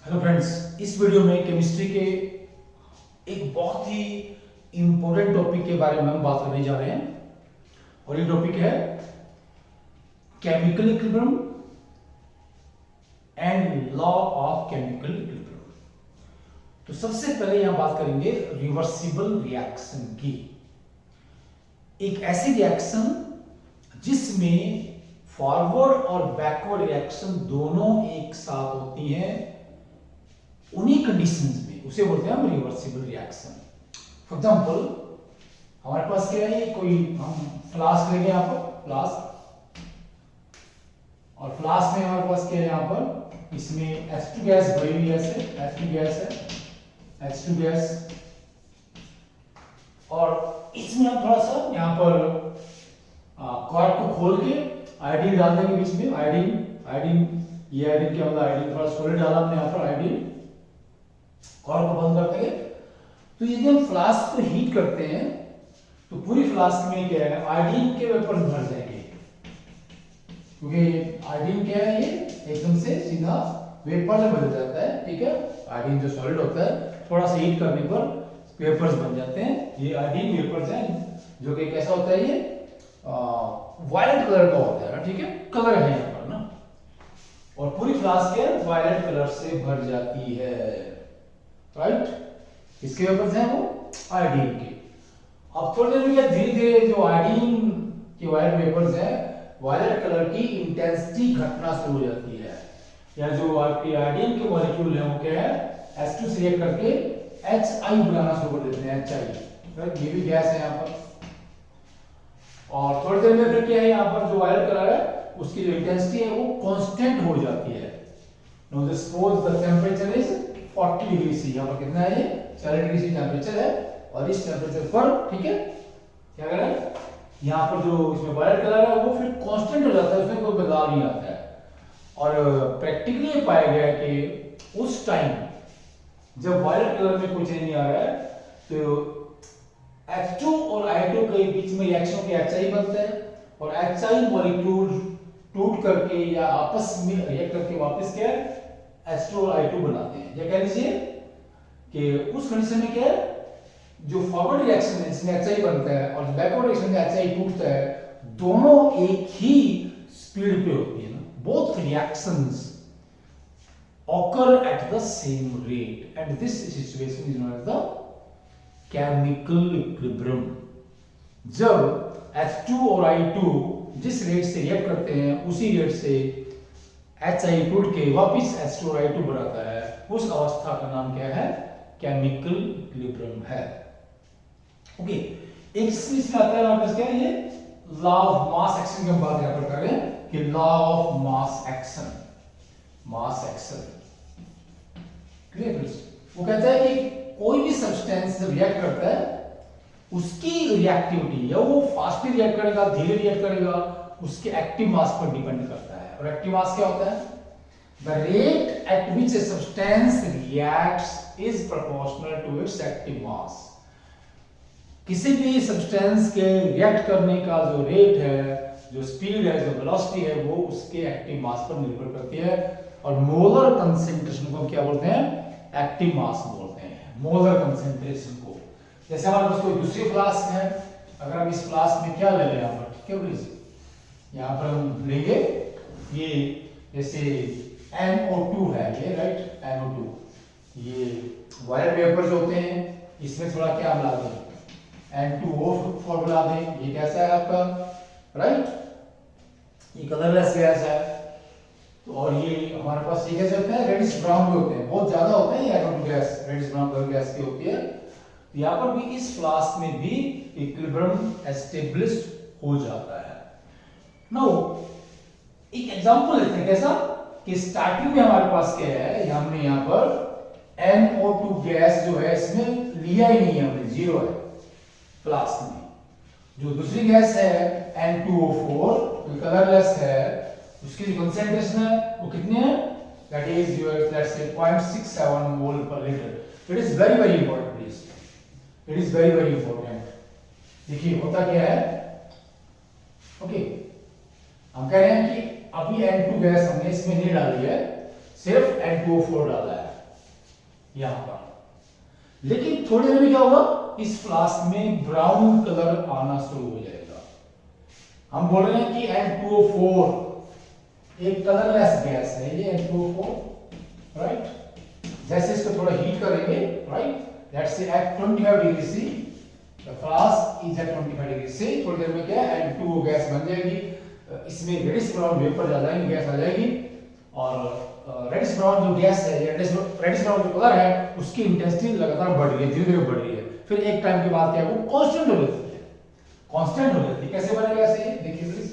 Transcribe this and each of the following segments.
Hello friends, इस video में chemistry के एक बहुत ही इंपॉर्टेंट टॉपिक के बारे में हम बात करने जा रहे हैं और ये टॉपिक है chemical equilibrium and law of chemical equilibrium. तो सबसे पहले यहां बात करेंगे रिवर्सिबल रिएक्शन की। एक ऐसी रिएक्शन जिसमें फॉरवर्ड और बैकवर्ड रिएक्शन दोनों एक साथ होती हैं, उन्हीं कंडीशंस में उसे बोलते हैं हम रिवर्सिबल रिएक्शन। फॉर एग्जांपल हमारे पास क्या है, कोई हम फ्लास्क लेंगे यहां पर फ्लास्क, और फ्लास्क में हमारे पास क्या है, यहां पर इसमें H2 गैस भरी हुई है, H2 गैस है, H2 गैस, और इसमें हम थोड़ा सा यहां पर कॉर्क को खोल के आयोडीन डाल देंगे बीच में। आयोडीन ये आयोडीन क्या होता है, आयोडीन थोड़ा सॉलिड डाला हमने यहां पर, आयोडीन कॉर्क को बंद कर देंगे। तो यदि हम फ्लास्क को हीट करते हैं तो पूरी फ्लास्क में क्या है, आयोडीन के वेपर्स भर जाएंगे, क्योंकि आयोडीन क्या है, ये एकदम से सीधा वेपर में बदल जाता है। ठीक है, आयोडीन जो सॉलिड होता है थोड़ा सा हीट करने पर वेपर्स बन जाते हैं। ये आयोडीन वेपर्स हैं जो कि कैसा होता है, ये वायलेट कलर का होता है ना। ठीक है, कलर है यहाँ पर ना, और पूरी फ्लास्क क्या है, वायलेट कलर से भर जाती है। राइट, इसके वेपर्स हैं वो आयोडीन के। अब थोड़ी देर में क्या, धीरे धीरे जो आयोडीन के वायलेट वेपर्स हैं, वायलेट कलर की इंटेंसिटी घटना शुरू हो जाती है, या जो आपके आयोडीन के मॉलिक्यूल हैं वो क्या है, H2 से रिएक्ट करके HI बनाना शुरू कर देते हैं, HI। राइट, ये भी गैस है यहाँ पर। और थोड़ी देर में फिर क्या है, यहाँ पर जो वायलेट कलर है उसकी जो इंटेंसिटी है वो कांस्टेंट हो जाती है। Now suppose the temperature is 40 degree C, यहाँ पर कितना है, ये 40 डिग्री सी टेंपरेचर है, और इस टेंपरेचर पर ठीक है क्या करें, यहाँ पर जो इसमें वायलेट कलर है वो फिर कांस्टेंट हो जाता है, उसमें कोई बदलाव नहीं आता है। और प्रैक्टिकली ये पाया गया है कि उस टाइम जब वायलेट कलर में कोई चेंज नहीं आ रहा है तो H2 और I2 के बीच में रिएक्शन के HI बनता है, और HI मॉलिक्यूल टूट करके या आपस में रिएक्ट करके वापस क्या है, H2 और I2 बनाते हैं। या कह लीजिए कि उस कंडीशन में क्या है, जो फॉरवर्ड रिएक्शन है जिसमें HI बनता है और बैकवर्ड रिएक्शन में HI टूटता है, दोनों एक ही स्पीड पे होती है ना। Both reactions occur at the same rate and this situation is known as the chemical equilibrium। जब H2 और I2 जिस रेट से रिएक्ट करते हैं उसी रेट से HI टूट के वापस H2 और I2 बनाता है, उस अवस्था का नाम क्या है, केमिकल इक्विलिब्रियम है। ओके, एक इसमें आता है हमारे पास क्या है, ये लॉ ऑफ मास एक्शन की हम बात यहां पर कर रहे हैं कि law of mass action, mass action clear. वो कहता है कि कोई भी सब्सटेंस जब रिएक्ट करता है उसकी रिएक्टिविटी, या वो फास्टली रिएक्ट करेगा, धीरे रिएक्ट करेगा, उसके एक्टिव मास पर डिपेंड करता है। और एक्टिव मास क्या होता है, the rate at which a substance reacts is proportional to its active mass. किसी भी सब्सटेंस के रिएक्ट करने का जो रेट है, जो स्पीड है, जो वेलोसिटी है, वो उसके एक्टिव मास पर निर्भर करती है। और मोलर कंसेंट्रेशन को हम क्या बोलते हैं, एक्टिव मास बोलते हैं, मोलर कंसेंट्रेशन को। जैसे हमारे पास कोई दूसरी फ्लास्क है, अगर हम इस फ्लास्क में क्या ले लें, यहाँ पर क्या प्लीज, यहाँ पर हम लेंगे ये जैसे NO2 है ये, राइट, NO2, ये वायलेट वेपर्स होते हैं, इसमें थोड़ा क्या मिला दें, N2O फॉर्मूला दें, ये कैसा है आपका, राइट, ये कलरलेस गैस है। तो और ये हमारे पास ये कैसे होते हैं, रेडिश ब्राउन होते हैं, बहुत ज्यादा होते हैं, ये NO2 gas reddish brown colour gas की होती है। तो यहाँ पर भी इस फ्लास्क में भी इक्विलिब्रियम एस्टेब्लिश्ड हो जाता है। नाउ एक एग्जांपल लेते हैं, कैसा कि स्टार्टिंग में हमारे पास क्या है, हमने यहाँ पर NO2 गैस जो है इसमें लिया ही नहीं है हमने, जीरो है फ्लास्क में। जो दूसरी गैस है N2O4 जो कलरलेस है, उसकी जो कंसेंट्रेशन है वो कितनी है, that is your let's say 0.67 मोल पर litre. It is very very important please, it is very very important. देखिए होता क्या है, ओके, हम कह रहे हैं कि अभी N2 गैस हमने इसमें नहीं डाली है, सिर्फ N2O4 डाला है। यहां पर। लेकिन थोड़ी देर में क्या होगा, इस फ्लास्क में ब्राउन कलर आना शुरू हो जाएगा। हम बोल रहे हैं कि N2O4 एक कलरलेस गैस है ये N2O4, राइट। जैसे इसको थोड़ा हीट करेंगे, right, let's say at 25 degree C, the flask is at 25 degree C. थोड़ी देर में क्या है, N2O गैस बन जाएगी, इसमें रेडिश ब्राउन वेपर आ जाएंगे, गैस आ जाएगी, और रेडिश ब्राउन जो गैस है, रेडिश ब्राउन जो कलर है, उसकी इंटेंसिटी लगातार बढ़ रही है, धीरे धीरे बढ़ रही है। फिर एक टाइम के बाद क्या है, वो कांस्टेंट हो जाती है, कांस्टेंट हो जाती है। कैसे बनेगा ऐसे, देखिए please,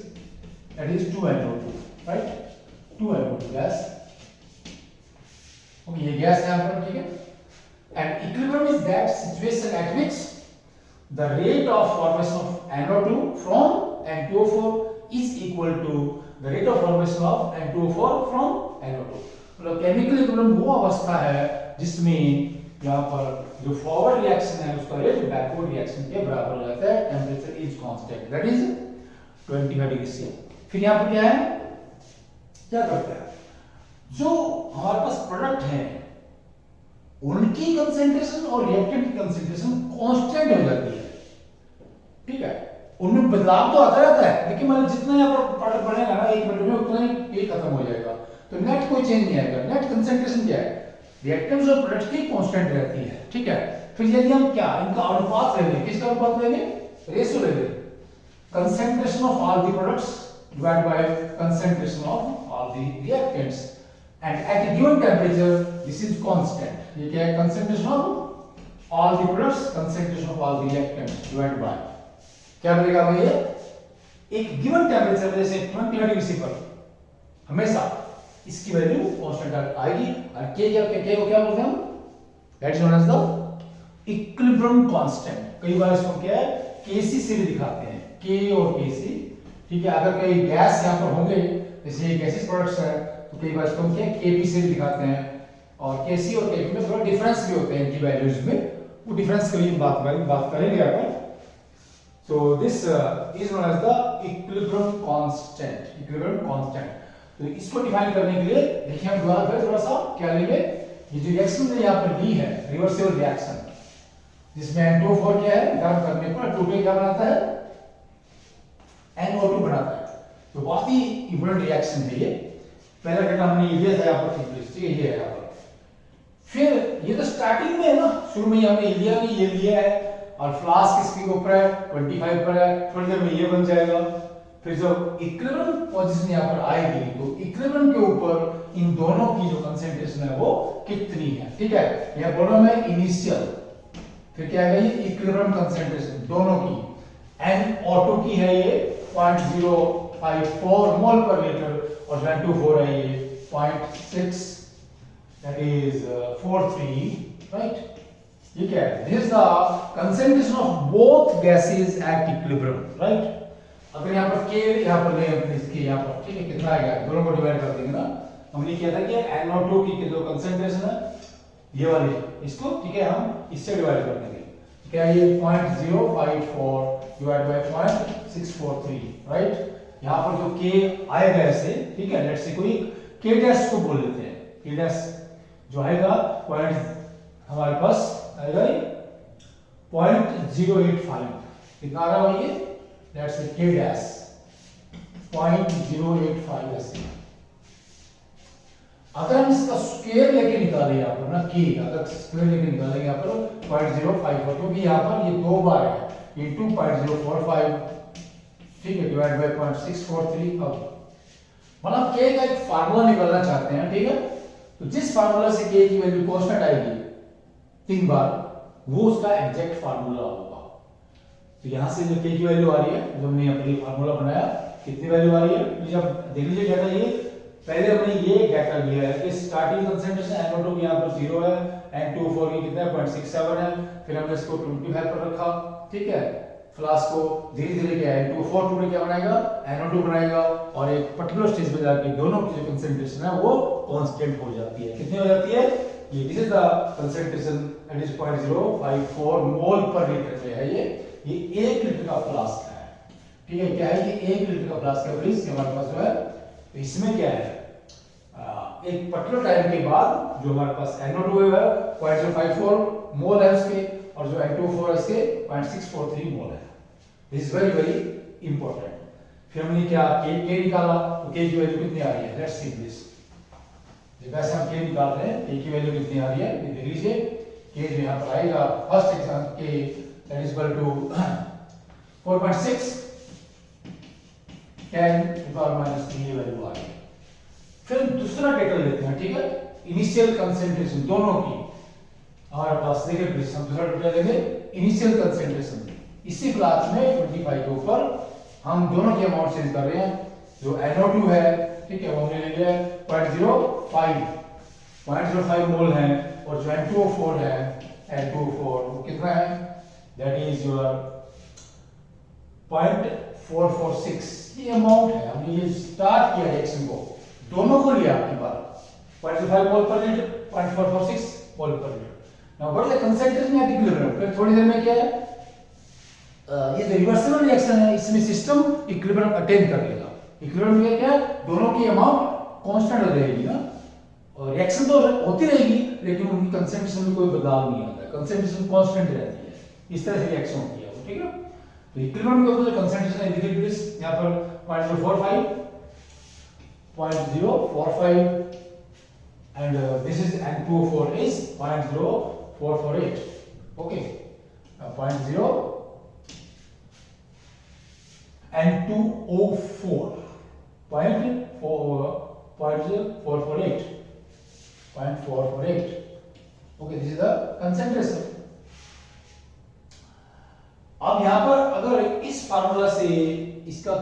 that is 2NO2, right, 2NO2 gas. Okay, ये गैस है यहां पर, ठीक है। And equilibrium is that situation at which the rate of formation of NO2 from N2O4 is equal to the rate of formation of N2O4 from NO2। मतलब chemical equilibrium वो अवस्था है जिसमें यहाँ पर जो फॉरवर्ड रिएक्शन है उसका रेट बैकवर्ड रिएक्शन के बराबर हो जाता है, temperature is constant, that is 25 degree C. फिर यहाँ पर क्या है, क्या करता है, जो हमारे पास प्रोडक्ट है उनकी कंसेंट्रेशन और रिएक्टेंट की कंसेंट्रेशन कांस्टेंट हो जाती है, ठीक है। उनमें बदलाव तो आता रहता है, लेकिन मतलब जितना यहाँ पर प्रोडक्ट बनेगा ना 1 मिनट में, उतना ही खत्म हो जाएगा, तो नेट कोई चेंज नहीं आएगा। नेट कंसेंट्रेशन क्या है, रिएक्टेंट्स और प्रोडक्ट्स की कांस्टेंट रहती है, ठीक है। फिर यदि हम क्या इनका अनुपात ले लें, किसका अनुपात लेंगे, रेशियो ले लें, concentration of all the products divide by concentration of all the reactants, and at a given temperature this is constant. ये क्या है, concentration of all the products, concentration of all the reactants divide by क्या बनेगा भैया, एक given temperature जैसे 20 degree C पर हमेशा इसकी वैल्यू कांस्टेंट आएगी। और के को क्या बोलते हैं हम, that is known as the equilibrium constant. कई बार इसको क्या है, केसी से भी दिखाते हैं, के और केसी, ठीक है। अगर कोई गैस यहां पर होंगे, जैसे ये गैसेस प्रोडक्ट्स है, तो कई बार इसको क्या केबी से भी दिखाते हैं, और केसी और केबी में थोड़ा डिफरेंस भी होते हैं इनकी वैल्यूज में, वो डिफरेंस के लिए बात करेंगे अपन। So this is known as the equilibrium constant, equilibrium constant। तो इसको डिफाइन करने के लिए देखिए हम दोबारा फिर थोड़ा सा क्या लेंगे, ये जो रिएक्शन ने यहाँ पर ली है, रिवर्सिबल रिएक्शन, जिसमें N2O4 क्या है, गर्म करने पर 2 क्या बनाता है, NO2 बनाता है। तो बहुत ही इंपॉर्टेंट रिएक्शन है ये। पहला डेटा हमने ये लिया था यहाँ पर, ठीक है, ये है यहाँ पर। फिर ये तो स्टार्टिंग में है ना, शुरू में हमने लिया कि ये लिया है, और फ्लास्क इसके ऊपर है, 25 पर है, थोड़ी देर में ये बन जाएगा। फिर जब इक्विलिब्रियम पोजीशन यहाँ पर आएगी, तो इक्विलिब्रियम के ऊपर इन दोनों की जो कंसेंट्रेशन है वो कितनी है, ठीक है। यहाँ बोल रहा हूं मैं इनिशियल, फिर क्या है ये इक्विलिब्रियम कंसेंट्रेशन दोनों की, NO2 की है ये 0.054 मोल पर लीटर, और N2O4 है ये 0.6 दैट इज 43, राइट। ये क्या है, this is the concentration of both gases at equilibrium, right. अगर यहाँ पर के यहाँ पर ले इसके यहाँ पर, ठीक है, कितना आएगा, दोनों को डिवाइड कर देंगे ना। हमने किया था कि NO2 की जो कंसेंट्रेशन है ये वाली, इसको ठीक है हम इससे डिवाइड कर देंगे, क्या ये 0.054 डिवाइड बाय 0.643, राइट। यहाँ पर जो के आएगा ऐसे, ठीक है, लेट्स से कोई के डैश को बोल लेते हैं, के डैश जो आएगा पॉइंट हमारे पास आएगा 0.085, कितना आ रहा है ये, लेट्स से के डैश 0.085 ऐसे। अगर हम इसका स्क्वायर लेके निकालें यहाँ पर ना, के अगर स्क्वायर लेके निकालेंगे यहाँ पर 0.054, क्योंकि यहाँ पर ये 2 बार है, इनटू 0.045, ठीक है, डिवाइड बाय 0.643। अब मतलब के का एक फार्मूला निकालना चाहते हैं, ठीक है, तो जिस फार्मूला से के की वैल्यू कांस्टेंट आएगी 3 बार, वो उसका एग्जैक्ट फार्मूला होगा। तो यहां से जो के की वैल्यू आ रही है, जो हमने अपनी फार्मूला बनाया, कितनी वैल्यू आ रही है, जब देख लीजिए डाटा, ये पहले हमने ये डाटा लिया है कि स्टार्टिंग कंसेंट्रेशन NO2 की यहां पर 0 है, N2O4 की कितना है 0.67 है, फिर हमने इसको 25 पर रखा, ठीक है। फ्लास्क को धीरे धीरे क्या है, N2O4 ने क्या बनाएगा, NO2 बनाएगा, और एक पर्टिकुलर स्टेज पे जाके दोनों की जो कंसेंट्रेशन है वो कांस्टेंट हो जाती है। कितनी हो जाती है, ये this is the concentration, that is 0.054 मोल पर लीटर में है ये 1 लीटर का फ्लास्क है, ठीक है। क्या है, ये 1 लीटर का फ्लास्क है, प्लीज हमारे पास जो है, तो इसमें क्या है एक पर्टिकुलर टाइम के बाद जो हमारे पास NO2 है 0.054 मोल है उसके, और जो N2O4 है इसके 0.643 मोल है। This is very very important. फिर हमने क्या के निकाला, तो के की वैल्यू कितनी आ रही है, लेट्स सी दिस। वैसे हम के निकाल रहे हैं, के की वैल्यू कितनी आ रही है ये देख लीजिए। के जो यहाँ पर आएगा फर्स्ट एग्जाम के that is equal to 4.6 10 to the power minus 3 value आ गई। फिर दूसरा डेटा लेते हैं, ठीक है, इनिशियल कंसंट्रेशन दोनों की हमारे पास देखिए, हम दूसरा डेटा लेंगे इनिशियल कंसंट्रेशन। इसी क्लास में 25 के ऊपर हम दोनों की अमाउंट चेंज कर रहे हैं। जो NO2 है, ठीक है, वो हमने ले लिया 0.05 मोल है, और जो N2O4 है, N2O4 वो कितना है, दैट इज योर 0.446। ये अमाउंट है, हमने ये स्टार्ट किया रिएक्शन को, दोनों को लिया आपकी बार 0.05 मोल पर लीटर, 0.446 मोल पर litre. Now what is the concentration at equilibrium. फिर थोड़ी देर में क्या है, ये जो रिवर्सिबल रिएक्शन है, इसमें सिस्टम इक्विलिब्रियम अटेन कर लेगा। इक्विलिब्रियम में क्या है, दोनों की अमाउंट कांस्टेंट हो जाएगी ना, और रिएक्शन तो होती रहेगी लेकिन उनकी कंसंट्रेशन में कोई बदलाव नहीं आता है, कंसंट्रेशन कांस्टेंट रहती है। इस तरह से रिएक्शन होती है, ठीक है। तो इक्विलिब्रियम के ऊपर जो कंसंट्रेशन है देखिए प्लीज, यहां पर 0.045 and this is N2O4 is 0.0448, okay, 0 N2O4 0.448, okay, this is the concentration। अब यहां पर अगर इस फार्मूला से इसका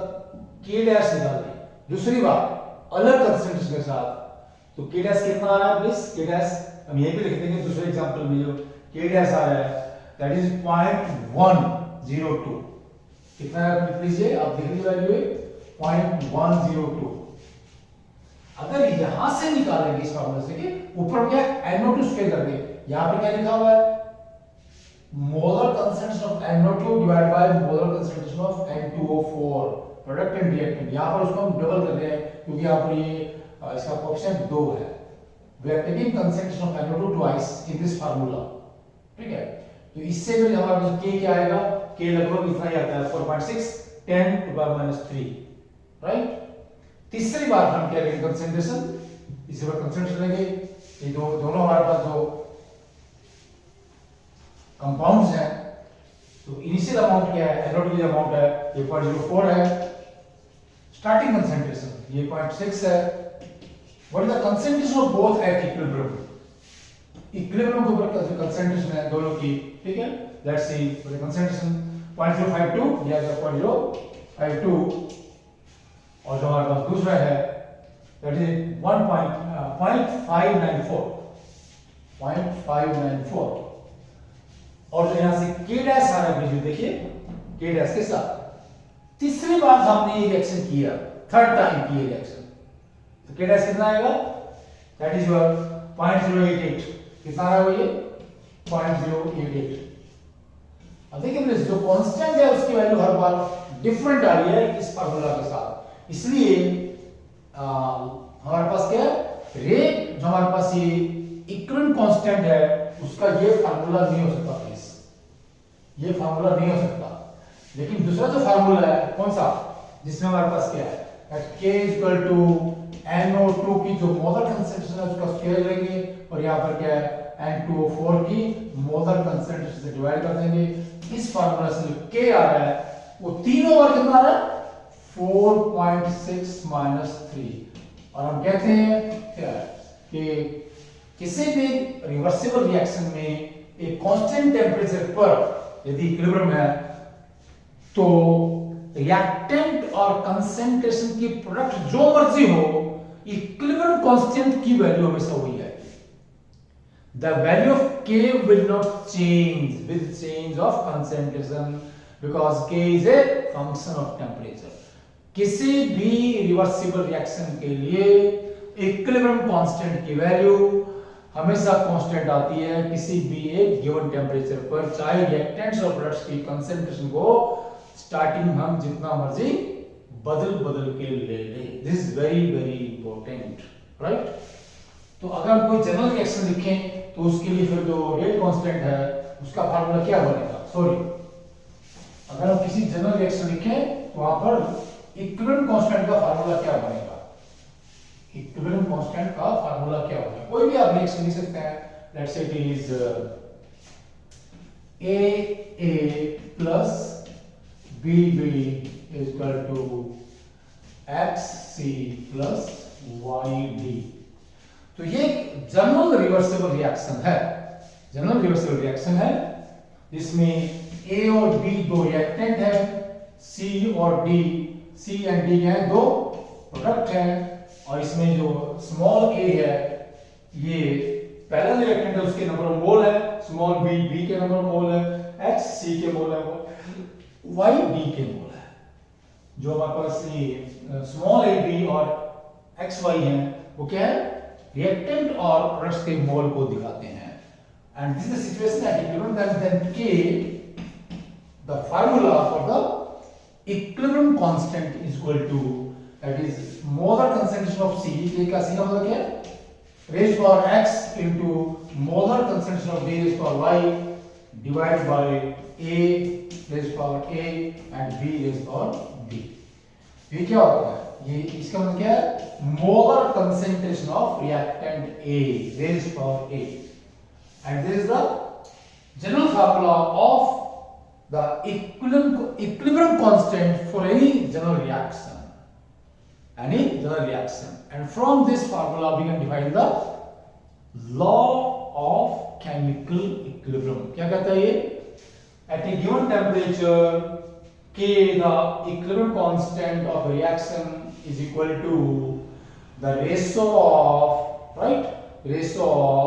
K डैश निकालें, दूसरी बात अलग कंसंट्रेशन के साथ, तो K डैश कितना आ रहा है प्लीज, K डैश हम ये भी लिख देंगे दूसरे एग्जांपल में, जो K डैश आ रहा है दैट इज 0.102। कितना है लिख लीजिए, आप देख लीजिए वैल्यू 0.102। अगर यहां से निकालेंगे इस फार्मूला से कि ऊपर क्या NO2 स्केल करके, यहां पर क्या लिखा हुआ है, molar concentration of NO2 divide by molar concentration of N2O4 product and reactant. यहां पर उसको हम डबल कर रहे हैं क्योंकि यहां पर ये इसका कोएफिशिएंट 2 है। We are taking concentration of NO2 twice in this formula, ठीक है। तो इससे फिर हमारे पास K क्या आएगा, K लगभग इतना ही आता है 4.6 10 to the power -3, राइट। तीसरी बात हम क्या लेंगे कंसंट्रेशन, इसी पर कंसंट्रेशन लेंगे। ये दोनों हमारे पास जो कंपाउंड्स हैं, तो इनिशियल अमाउंट क्या है, NO2 की अमाउंट है ये 0.04 है, स्टार्टिंग कंसंट्रेशन ये 0.6 है। What is the concentration of both at equilibrium, equilibrium के ऊपर कंसंट्रेशन है दोनों की, ठीक है। लेट्स सी द कंसंट्रेशन 0.052 या 0.052, और जो हमारे पास दूसरा है दैट इज 0.594, और जो यहां से K डैश आ रहा है देखिए, K डैश के साथ तीसरी बार हमने ये रिएक्शन किया, थर्ड टाइम किया रिएक्शन, तो K डैश कितना आएगा, दैट इज योर 0.088। कितना आ रहा है ये 0.088। अब देखिए प्लीज, जो कांस्टेंट है उसकी वैल्यू हर बार डिफरेंट आ रही है इस फार्मूला के साथ, इसलिए हमारे पास क्या है, रेट जो हमारे पास ये इक्विवेलेंट कांस्टेंट है उसका ये फार्मूला नहीं हो सकता प्लीज, ये फार्मूला नहीं हो सकता। लेकिन दूसरा जो फार्मूला है कौन सा, जिसमें हमारे पास क्या है, K इक्वल टू NO2 की जो मोलर कंसंट्रेशन है उसका स्केल लेंगे, और यहाँ पर क्या है N2O4 की मोलर कंसंट्रेशन से डिवाइड कर देंगे। इस फार्मूला से जो K आ रहा है वो तीनों बार कितना आ रहा है 4.6 -3, और हम कहते हैं क्या कि किसी भी रिवर्सिबल रिएक्शन में एक कांस्टेंट टेंपरेचर पर यदि इक्विलिब्रियम है तो रिएक्टेंट और कंसंट्रेशन की प्रोडक्ट जो मर्जी हो, इक्विलिब्रियम कांस्टेंट की वैल्यू हमेशा वही आएगी। The value of K will not change with change of concentration because K is a function of temperature। किसी भी रिवर्सिबल रिएक्शन के लिए इक्विलिब्रियम कांस्टेंट की वैल्यू हमेशा कांस्टेंट आती है किसी भी एक गिवन टेम्परेचर पर, चाहे रिएक्टेंट्स और प्रोडक्ट्स की कंसंट्रेशन को स्टार्टिंग हम जितना मर्जी बदल के ले लें। This is very very important, right. तो अगर हम कोई जनरल रिएक्शन लिखें तो उसके लिए फिर जो रेट कांस्टेंट है उसका फार्मूला क्या बनेगा? सॉरी, अगर हम किसी जनरल रिएक्शन लिखें तो वहां पर इक्विलिब्रियम कांस्टेंट का फार्मूला क्या बनेगा? इक्विलिब्रियम कांस्टेंट का फार्मूला क्या होगा? कोई भी आप रिएक्शन लिख सकते हैं। Let's say it is A plus BB is equal to XC plus YD। तो ये जनरल रिवर्सिबल रिएक्शन है, जनरल रिवर्सिबल रिएक्शन है जिसमें A और B दो रिएक्टेंट है, C और D, C एंड D हैं दो प्रोडक्ट हैं, और इसमें जो स्मॉल a है ये पहला रिएक्टेंट है, उसके नंबर ऑफ मोल है, स्मॉल b के नंबर ऑफ मोल है, x c के मोल है, y d के मोल है। जो हमारे पास ये स्मॉल a b और x y है वो क्या है? रिएक्टेंट और प्रोडक्ट्स के मोल को दिखाते हैं। And this is the situation at equilibrium, then k the formula for the equilibrium constant is equal to, that is molar concentration of C, K का C का मतलब क्या है? Raised to power x into molar concentration of D raised to power y divided by A raised to power A and B raised to power B। ये क्या होता है? ये इसका मतलब क्या है? Molar concentration of reactant A raised to power A, and this is the general formula of the equilibrium constant for any general reaction, and from this formula we can define the law of chemical equilibrium। क्या कहता है ये? At a given temperature K, the equilibrium constant of reaction is equal to the ratio of, right, ratio of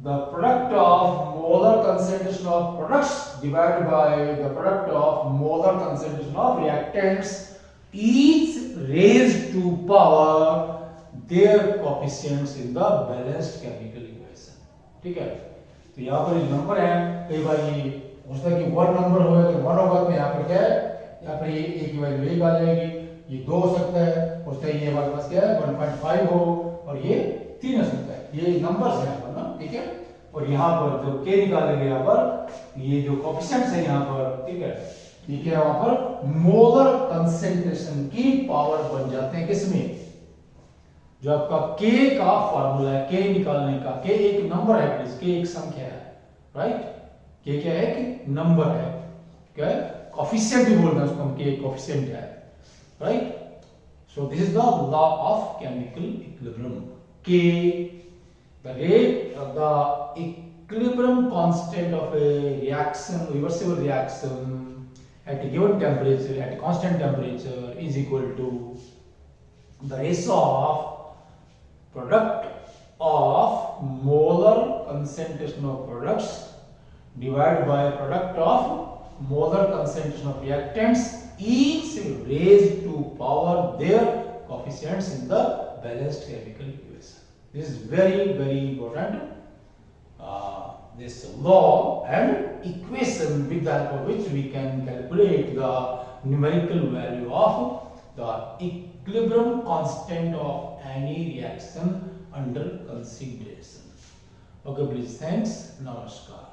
the product of molar concentration of products divided by the product of molar concentration of reactants, each raised to power their coefficients in the balanced chemical equation। ठीक है, तो यहाँ पर जो number है, कई बार ये हो सकता है कि वन नंबर हो तो वन होगा, तो यहाँ पर क्या है? यहाँ पर ये a की वैल्यू 1 आ जाएगी, ये 2 हो सकता है, हो सकता है ये हमारे पास क्या है 1.5 हो, और ये 3 हो सकता है। ये नंबर्स हैं यहाँ पर ना, ठीक है। और यहाँ पर जो k निकालेंगे, यहाँ पर ये जो कोएफिशिएंट्स है यहाँ पर, ठीक है, ये क्या वहां पर मोलर कंसेंट्रेशन की पावर बन जाते हैं। किसमें? जो आपका k का फार्मूला है, k निकालने का, k एक नंबर है, प्लीज, k एक संख्या है, राइट, k क्या है? कि नंबर है, क्या है? कोएफिशिएंट भी बोलते हैं उसको हम, k कोएफिशिएंट है, right. So this is the law of chemical equilibrium. k, the rate of the equilibrium constant of a reaction, reversible reaction at a given temperature, at a constant temperature, is equal to the ratio of product of molar concentration of products divided by product of molar concentration of reactants, each raised to power their coefficients in the balanced chemical equation। This is very, very important, this law and equation with the help of which we can calculate the numerical value of the equilibrium constant of any reaction under consideration। Okay, please, thanks, namaskar।